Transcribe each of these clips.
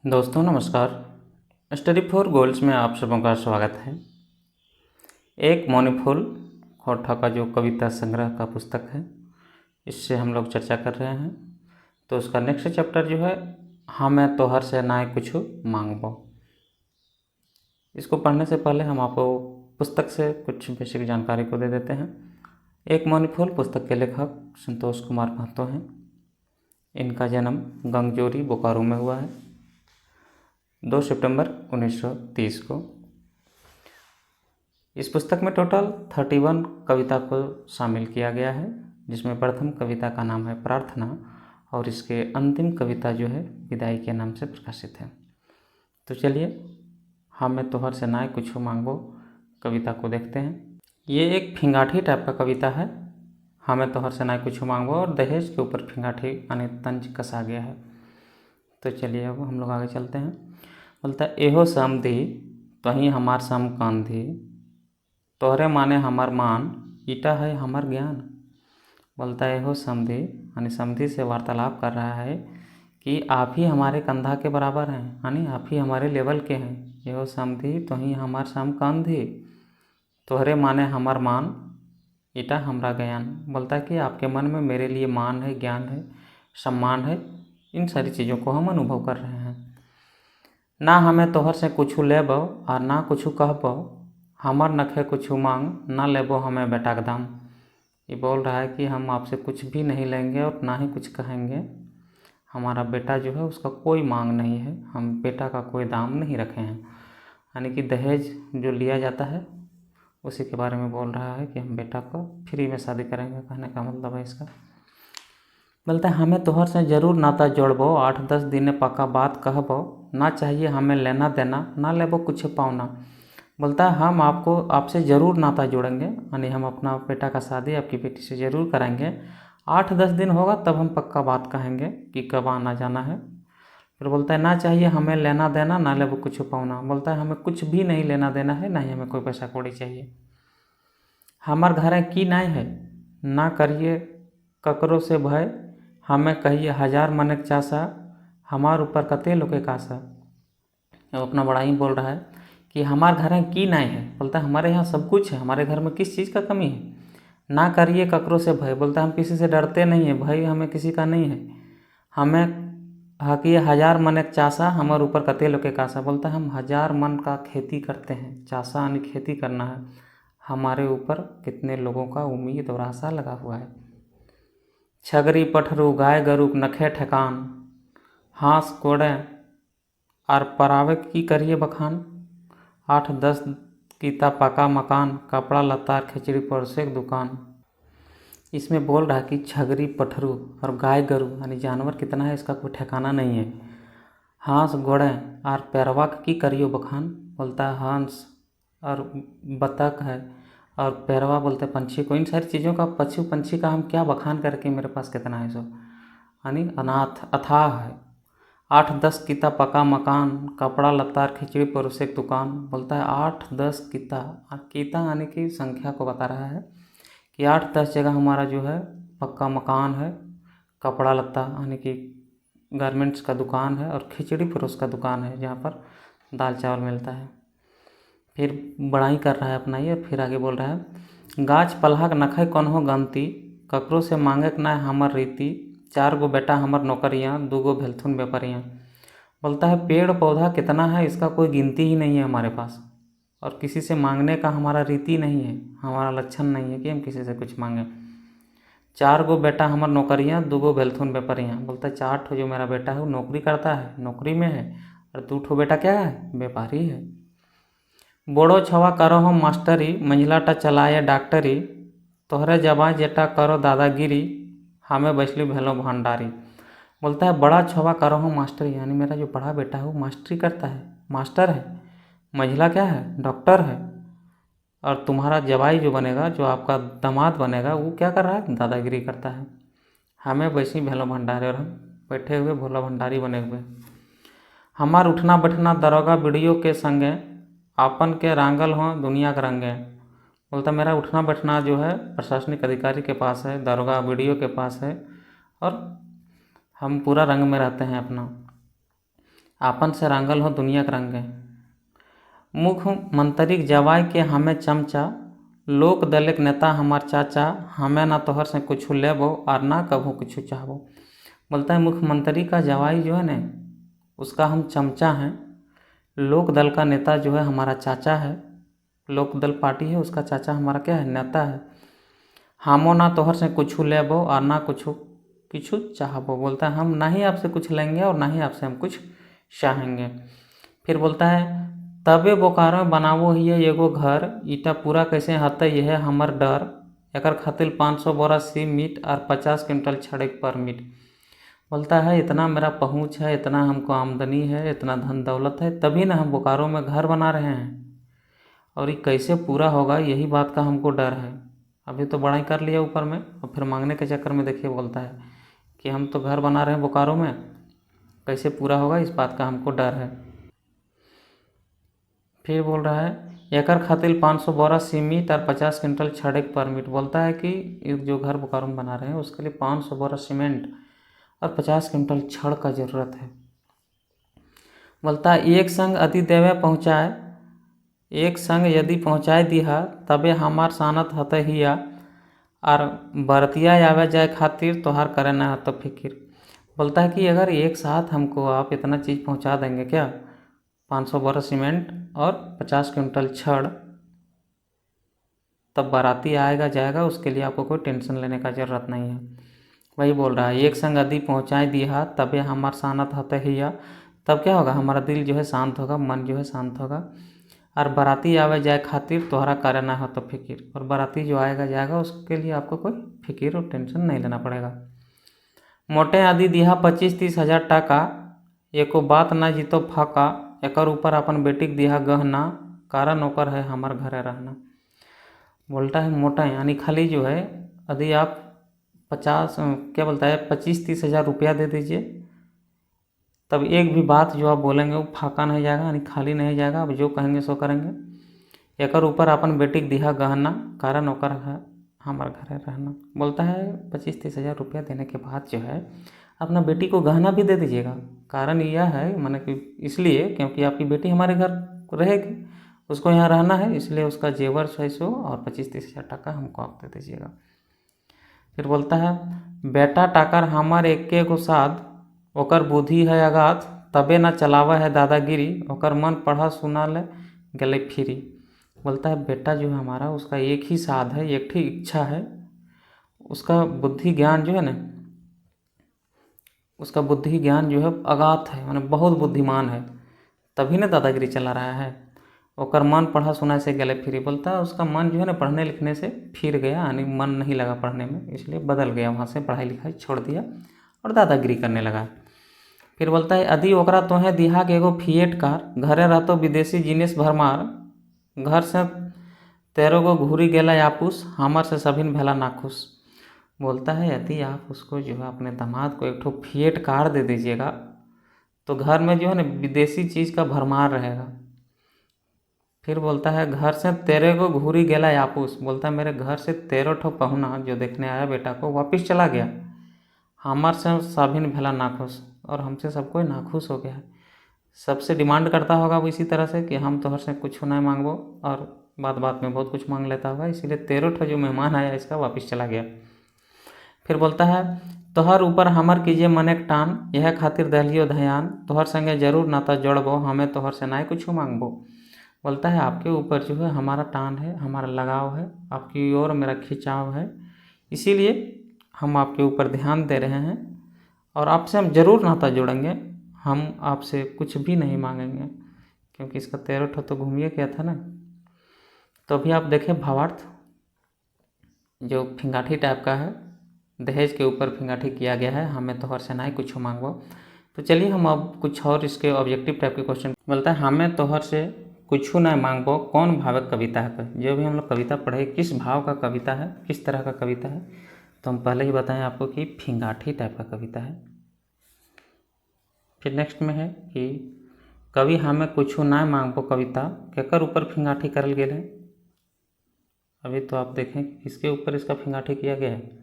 दोस्तों नमस्कार। Study for goals में आप सबों का स्वागत है। एक मौनी फूल खोटा का जो कविता संग्रह का पुस्तक है, इससे हम लोग चर्चा कर रहे हैं। तो उसका नेक्स्ट चैप्टर जो है, हमें तोहर से नाय कुछ मांगबो। इसको पढ़ने से पहले हम आपको पुस्तक से कुछ बेसिक जानकारी को दे देते हैं। एक मौनी फूल पुस्तक के लेखक संतोष कुमार महतो हैं। इनका जन्म गंगजोरी बोकारो में हुआ है 2 सितंबर 1930 को। इस पुस्तक में टोटल 31 कविता को शामिल किया गया है, जिसमें प्रथम कविता का नाम है प्रार्थना और इसके अंतिम कविता जो है विदाई के नाम से प्रकाशित है। तो चलिए, हमें तोहर से नाय कुछ मांगो कविता को देखते हैं। ये एक फिंगाठी टाइप का कविता है। हमें तोहर से नाय कुछ मांगो और दहेज के ऊपर फिंगाठी यानी तंज कसा गया है। तो चलिए अब हम लोग आगे चलते हैं। बोलता है, एहो समधी तही हमार सम कांधी, तोहरे माने हमार मान, ईटा है हमार ज्ञान। बोलता है एहो समधी, यानी समधी से वार्तालाप कर रहा है कि आप ही हमारे कंधा के बराबर हैं, यानी आप ही हमारे लेवल के हैं। एहो समधी तही हमार सम कांधी, तोहरे माने हमार मान, ईटा हमारा ज्ञान। बोलता है कि आपके मन में मेरे लिए मान है, ज्ञान है, सम्मान है, इन सारी चीज़ों को हम अनुभव कर रहे हैं। ना हमें तोहर से कुछ लेबो और ना कुछ कहबो, हमर नखे कुछ मांग ना लेबो हमें बेटा के दाम। ये बोल रहा है कि हम आपसे कुछ भी नहीं लेंगे और ना ही कुछ कहेंगे। हमारा बेटा जो है उसका कोई मांग नहीं है, हम बेटा का कोई दाम नहीं रखे हैं। यानी कि दहेज जो लिया जाता है उसी के बारे में बोल रहा है कि हम बेटा को फ्री में शादी करेंगे, कहने का मतलब है इसका। बोलता है हमें तोहर से जरूर नाता जोड़बो, 8-10 दिन पक्का बात कहबो, ना चाहिए हमें लेना देना, ना लेबो कुछ पावना। बोलता है हम आपसे ज़रूर नाता जोड़ेंगे, यानी हम अपना बेटा का शादी आपकी बेटी से ज़रूर कराएंगे। 8-10 दिन होगा तब हम पक्का बात कहेंगे कि कब आना जाना है। फिर बोलता है ना चाहिए हमें लेना देना, ना लेबो कुछ पावना। बोलता है हमें कुछ भी नहीं लेना देना है, ना ही हमें कोई पैसा कौड़ी चाहिए। हमार घरे की नाय है, ना करिए ककरो से भय, हमें कहिए 1000 मनक चासा, हमार ऊपर कते लोके कासा। अब अपना बड़ा ही बोल रहा है कि हमार घर में की नाय है। बोलता है हमारे यहाँ सब कुछ है, हमारे घर में किस चीज़ का कमी है। ना करिए ककरो से भय, बोलता है हम किसी से डरते नहीं है, भय हमें किसी का नहीं है। हमें हकिए 1000 मनक चासा, हमारे ऊपर कते लोके कासा। बोलता है हम 1000 मन का खेती करते हैं, चासा यानी खेती करना है, हमारे ऊपर कितने लोगों का उम्मीद और आशा लगा हुआ है। छगरी पठरू गाय गरुक नखे ठेकान, हांस कोड़े और परावे की करिए बखान। 8-10 कीता पका मकान, कपड़ा लत्ता खिचड़ी परोसे दुकान। इसमें बोल रहा है कि छगरी पठरू और गाय गरु यानी जानवर कितना है इसका कोई ठिकाना नहीं है। हांस घोड़े और पैरवा की करियो बखान। बोलता है हंस और बतख है और पैरवा बोलते हैं पंछी को। इन सारी चीज़ों का, पशु पंछी का हम क्या बखान करके, मेरे पास कितना है सो, यानी अनाथ अथाह है। 8-10 कीता पका मकान, कपड़ा लत्ता खिचड़ी परोसे दुकान। बोलता है 8-10 कीता, कीता यानी कि संख्या को बता रहा है कि 8-10 जगह हमारा जो है पक्का मकान है, कपड़ा लत्ता यानी कि गारमेंट्स का दुकान है और खिचड़ी परोस का दुकान है जहाँ पर दाल चावल मिलता है। फिर बड़ाई कर रहा है अपना ये, फिर आगे बोल रहा है गाछ पलहक नखै कौनहो गमती, ककरो से मांगक ना हमर रीति, 4 गो बेटा हमर नौकरियाँ, 2 गो भेलथुन व्यापारियाँ। बोलता है पेड़ पौधा कितना है इसका कोई गिनती ही नहीं है हमारे पास, और किसी से मांगने का हमारा रीति नहीं है, हमारा लक्षण नहीं है कि हम किसी से कुछ मांगें। 4 गो बेटा हमर नौकरियाँ, 2 गो भेलथुन व्यापारियाँ। बोलता है 4 ठो जो मेरा बेटा है वो नौकरी करता है, नौकरी में है, और 2 ठो बेटा क्या है, व्यापारी है। बोड़ो छवा करो हम मास्टरी, मंझलाटा चलाए डॉक्टरी, तोहरे जबाई जेटा करो दादागिरी, हमें बैसली भेलो भंडारी। बोलता है बड़ा छवा करो हम मास्टरी, यानी मेरा जो बड़ा बेटा है वो मास्टरी करता है, मास्टर है। मंझला क्या है, डॉक्टर है। और तुम्हारा जवाई जो बनेगा, जो आपका दामाद बनेगा, वो क्या कर रहा है, दादागिरी करता है। हमें बैसी भेलो भंडारी, और हम बैठे हुए भोला भंडारी बने हुए। हमार उठना बैठना दरोगा वीडियो के संगे, आपन के रांगल हो दुनिया के रंगे। बोलता मेरा उठना बैठना जो है प्रशासनिक अधिकारी के पास है, दरोगा वीडियो के पास है, और हम पूरा रंग में रहते हैं अपना। आपन से रंगल हो दुनिया के रंगे। मुख्यमंत्री जवाई के हमें चमचा, लोक दलित नेता हमार चाचा, हमें ना तोहर से कुछ लेबो और ना कभू कुछ चाहबो। बोलता है मुख्यमंत्री का जवाई जो है ना, उसका हम चमचा हैं। लोक दल का नेता जो है हमारा चाचा है, लोक दल पार्टी है, उसका चाचा हमारा क्या है, नेता है। हमो ना तोहर से कुछ लेबो और ना कुछ चाहबो। बोलता है हम ना ही आपसे कुछ लेंगे और ना ही आपसे हम कुछ चाहेंगे। फिर बोलता है तबे बोकारो में बनावो ही एगो घर, ईटा पूरा कैसे हते यह हमर डर। एकर खातिर 500 बोरा सीमेंट और 50 क्विंटल छड़े परमिट। बोलता है इतना मेरा पहुंच है, इतना हमको आमदनी है, इतना धन दौलत है, तभी ना हम बोकारो में घर बना रहे हैं, और ये कैसे पूरा होगा यही बात का हमको डर है। अभी तो बड़ा ही कर लिया ऊपर में, और फिर मांगने के चक्कर में देखिए बोलता है कि हम तो घर बना रहे हैं बोकारो में, कैसे पूरा होगा इस बात का हमको डर है। फिर बोल रहा है एकर खातिर 500 बोरा सीमेंट और 50 क्विंटल छड़े परमिट। बोलता है कि जो घर बोकारो में बना रहे हैं उसके लिए 500 बोरा सीमेंट और 50 क्विंटल छड़ का ज़रूरत है। बोलता है एक संग अति देवे पहुँचाए, एक संग यदि पहुँचाए दिहा तबे हमार सानत हते हिया, और बरतिया आवे जाए खातिर तोहार करे ना तो फिकिर। बोलता है कि अगर एक साथ हमको आप इतना चीज़ पहुँचा देंगे क्या, 500 बोरा सीमेंट और 50 क्विंटल छड़, तब बाराती आएगा जाएगा, उसके लिए आपको कोई टेंशन लेने का ज़रूरत नहीं है। वही बोल रहा है एक संग यदि पहुँचाए दिया तबे हमार सानत हते हिया, तब क्या होगा, हमारा दिल जो है शांत होगा, मन जो है शांत होगा। और बाराती आवे जाए खातिर तोहरा करे ना हो तो फिकिर, और बाराती जो आएगा जाएगा उसके लिए आपको कोई फिकिर और टेंशन नहीं लेना पड़ेगा। मोटे आदि दिहा 25-30 हज़ार टाका, एको बात ना जीतो फाका, एकर ऊपर अपन बेटी के दिहा गहना, कारण ओकर है हमार घरे रहना। बोलता है मोटा यानी खाली जो है यदि आप 25-30 हज़ार रुपया दे दीजिए, तब एक भी बात जो आप बोलेंगे वो फाका नहीं जाएगा, यानी खाली नहीं जाएगा, आप जो कहेंगे सो करेंगे। एकर ऊपर अपन बेटी के दिहा गहना, कारण ओकर है हमारे घरे रहना। बोलता है 25-30 हज़ार रुपया देने के बाद जो है अपना बेटी को गहना भी दे दीजिएगा। कारण यह है माने कि इसलिए क्योंकि आपकी बेटी हमारे घर रहेगी, उसको यहाँ रहना है, इसलिए उसका जेवर है सो और 25-30 हज़ार टाका हमको आप दे दीजिएगा। फिर बोलता है बेटा टाकर हमार एके गो साथ, ओकर बुद्धि है अगाध, तबे न चलावा है दादागिरी, ओकर मन पढ़ा सुना ले गले फिरी। बोलता है बेटा जो है हमारा उसका एक ही साध है, एक ही इच्छा है, उसका बुद्धि ज्ञान जो है ना, उसका बुद्धि ज्ञान जो है अगाध है, माने बहुत बुद्धिमान है, तभी ना दादागिरी चला रहा है। ओकर मन पढ़ा सुना से गले फिरी। बोलता है उसका मन जो है ना पढ़ने लिखने से फिर गया, यानी मन नहीं लगा पढ़ने में, इसलिए बदल गया, वहाँ से पढ़ाई लिखाई छोड़ दिया और दादागिरी करने लगा। फिर बोलता है अदी ओकरा तोहे दिहा के एगो फिएट कार, घरे रहतो विदेशी जिनिस भरमार, घर से 13 गो घूरी गेला आपूस, हमर से सभिन भेला नाखुश। बोलता है यदि आप उसको जो है अपने दामाद को एक ठो फिएट कार दे दीजिएगा तो घर में जो है ना विदेशी चीज़ का भरमार रहेगा। फिर बोलता है घर से 13 गो घूरी गेला आपूस। बोलता है मेरे घर से 13 ठो पहुना जो देखने आया बेटा को वापिस चला गया, हमार से सभिन भेला नाखुश, और हमसे सब कोई नाखुश हो गया है। सबसे डिमांड करता होगा वो इसी तरह से कि हम तोहर से कुछ नहीं मांगबो, और बात बात में बहुत कुछ मांग लेता होगा, इसीलिए 13 ठो जो मेहमान आया इसका वापिस चला गया। फिर बोलता है तोहर ऊपर हमर कीजिए मनेक टान, यह खातिर दहलियो ध्यान, तोहर संगे जरूर नाता जोड़बो, हमें तोहर से नहीं कुछ मांगबो। बोलता है आपके ऊपर जो है हमारा टान है, हमारा लगाव है, आपकी ओर मेरा खिंचाव है, इसीलिए हम आपके ऊपर ध्यान दे रहे हैं, और आपसे हम जरूर नाता जोड़ेंगे, हम आपसे कुछ भी नहीं मांगेंगे, क्योंकि इसका 13 ठो तो घूमिए गया था ना। तो अभी आप देखें भावार्थ जो फिंगाठी टाइप का है, दहेज के ऊपर फिंगाठी किया गया है, हमें तोहर से नहीं कुछ मांगबो। तो चलिए हम अब कुछ और इसके ऑब्जेक्टिव टाइप के क्वेश्चन। बोलता है हमें तोहर से कुछ नहीं मांगबो कौन भावक कविता है। जो भी हम लोग कविता पढ़े किस भाव का कविता है, किस तरह का कविता है, तो हम पहले ही बताएं आपको कि फिंगाठी टाइप का कविता है। फिर नेक्स्ट में है कि कवि हमें कुछ ना मांगबो कविता केकर ऊपर फिंगाठी करल गेल है। अभी तो आप देखें किसके ऊपर इसका फिंगाठी किया गया है,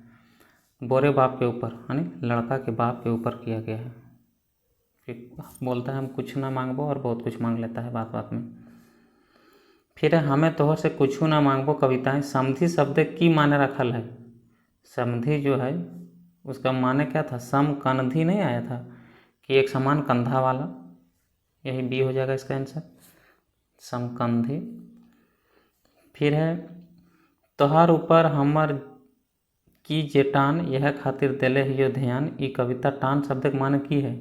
बोरे बाप के ऊपर, यानी लड़का के बाप के ऊपर किया गया है। फिर बोलता है हम कुछ ना मांगबो और बहुत कुछ मांग लेता है बात बात में। फिर है हमें तोहर से कुछू ना मांगबो कविताएं समधी शब्द की माने रखल है। समधी जो है उसका माने क्या था, समकंधी नहीं आया था कि एक समान कंधा वाला, यही बी हो जाएगा इसका आंसर, समकंधी। फिर है तोहार ऊपर हमर की जे टान यह खातिर देले हियो ध्यान, ई कविता टान शब्द के माने की है,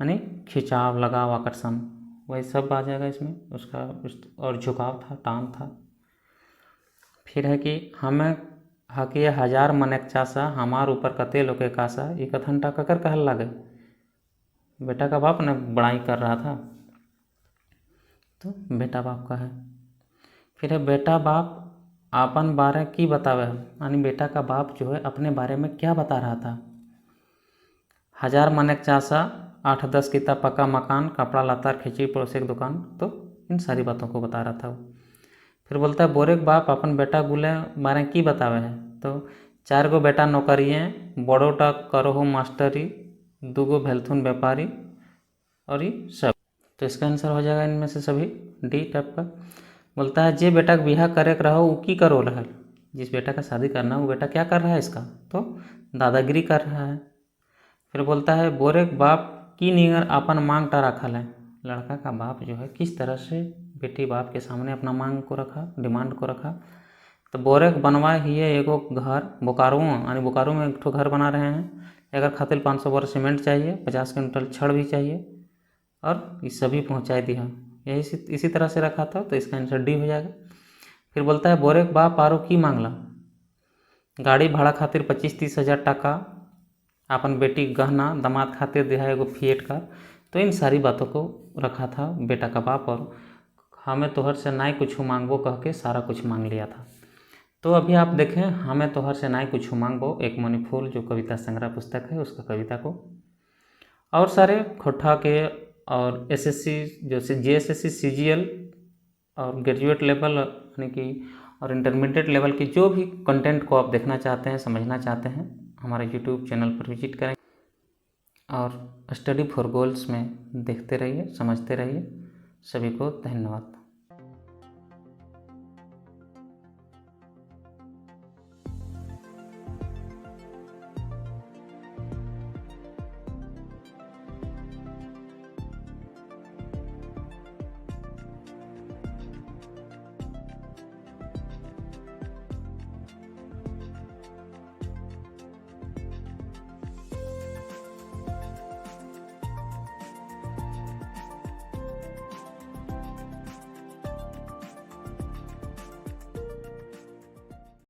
यानी खिंचाव, लगाव, आकर्षण, वही सब आ जाएगा इसमें उसका। और झुकाव था, टान था। फिर है कि हमें हकिए हजार मनेक चासा हमार ऊपर कते लोके कासा, ये कथनटा ककर कहल लागे, बेटा का बाप ने बड़ाई कर रहा था, तो बेटा बाप का है। फिर है बेटा बाप आपन बारे की बतावे है, यानी बेटा का बाप जो है अपने बारे में क्या बता रहा था। हजार मनेक चासा, 8-10 किताब, पक्का मकान, कपड़ा लतार, खिचड़ी पड़ोसी की दुकान, तो इन सारी बातों को बता रहा था वो। फिर बोलता है बोरे बाप अपन बेटा गुले बारे की बतावे है, तो 4 गो बेटा नौकरिए, बड़ोटा करो हो मास्टरी, 2 गो भेलथुन व्यापारी, और ये सब। तो इसका आंसर हो जाएगा इनमें से सभी डी टाइप का। बोलता है जे बेटा का बिहार करे रहो वो की करो रहा, जिस बेटा का शादी करना वो बेटा क्या कर रहा है इसका, तो दादागिरी कर रहा है। फिर बोलता है बोरे बाप की निगर अपन मांग टा रखल है, लड़का का बाप जो है किस तरह से बेटी बाप के सामने अपना मांग को रखा, डिमांड को रखा। तो बोरे बनवाए ही एगो घर बोकारो, यानी बोकारो में एक ठो घर बना रहे हैं, अगर खातिर 500 बोरा सीमेंट चाहिए, 50 क्विंटल छड़ भी चाहिए, और ये सभी पहुँचा दिया। यही इसी तरह से रखा था, तो इसका आंसर डी हो जाएगा। फिर बोलता है बोरे बाप आरो की मांगला, गाड़ी भाड़ा खातिर 25-30 हज़ार टका, अपन बेटी गहना, दामाद खातिर दिया एगो फिएट का। तो इन सारी बातों को रखा था बेटा का बाप, और हमें तोहर से नाई कुछ मांगबो कह के सारा कुछ मांग लिया था। तो अभी आप देखें हमें तोहर से नाई कुछ मांगबो, एक मनी फूल जो कविता संग्रह पुस्तक है उसका कविता को, और सारे खोठा के और एसएससी जैसे जीएसएससी, सीजीएल और ग्रेजुएट लेवल यानी कि और इंटरमीडिएट लेवल की जो भी कंटेंट को आप देखना चाहते हैं, समझना चाहते हैं, हमारे यूट्यूब चैनल पर विजिट करें और स्टडी फॉर गोल्स में देखते रहिए, समझते रहिए। सभी को धन्यवाद।